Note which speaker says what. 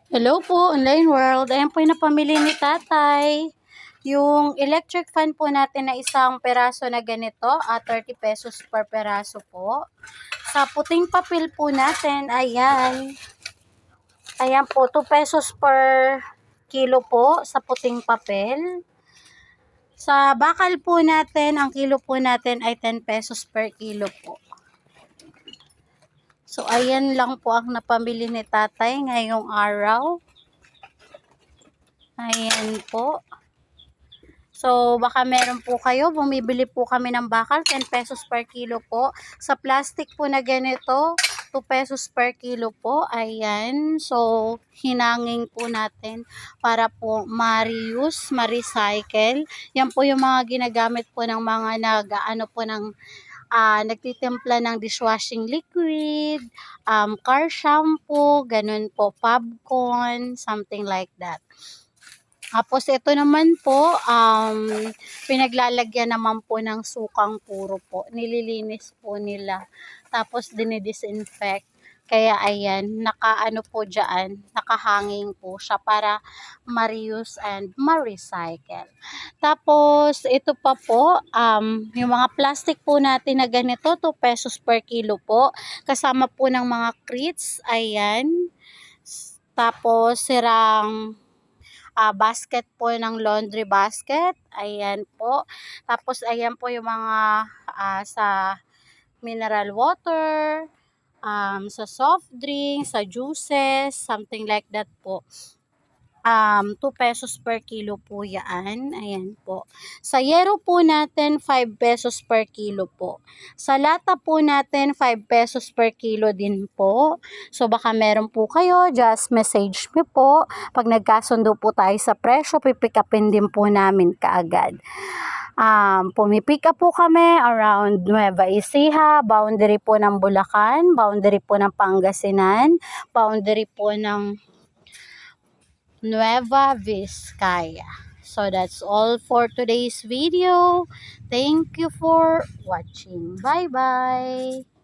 Speaker 1: Hello po, online world. Ayan po yung napamili ni tatay. Yung electric fan po natin na isang peraso na ganito, 30 pesos per peraso po. Sa puting papel po natin, ayan. Ayan po, 2 pesos per kilo po sa puting papel. Sa bakal po natin, ang kilo po natin ay 10 pesos per kilo po. So, ayan lang po ang napamili ni tatay ngayong araw. Ayan po. So, baka meron po kayo, bumibili po kami ng bakal, 10 pesos per kilo po. Sa plastic po na ganito, 2 pesos per kilo po. Ayan. So, hinangin po natin para po ma-reuse, ma-recycle. Yan po yung mga ginagamit po ng mga nagtitimpla ng dishwashing liquid, car shampoo, ganun po, Fabcon, something like that. Tapos ito naman po, pinaglalagyan naman po ng sukang puro po. Nililinis po nila. Tapos dinidisinfect. Kaya ayan, nakaano po dyan, nakahanging po siya para ma-reuse and ma-recycle. Tapos ito pa po, yung mga plastic po natin na ganito, 2 pesos per kilo po. Kasama po ng mga crates, ayan. Tapos sirang basket po ng laundry basket. Ayan po. Tapos ayan po yung mga sa mineral water, sa soft drink, sa juices, something like that po. 2 pesos per kilo po yan. Ayan po. Sa yero po natin, 5 pesos per kilo po. Sa lata po natin, 5 pesos per kilo din po. So, baka meron po kayo, just message me po. Pag nagkasundo po tayo sa presyo, pipick upin din po namin kaagad. Pumipick up po kami around Nueva Ecija, boundary po ng Bulacan, boundary po ng Pangasinan, boundary po ng Nueva Vizcaya. So that's all for today's video. Thank you for watching. Bye bye.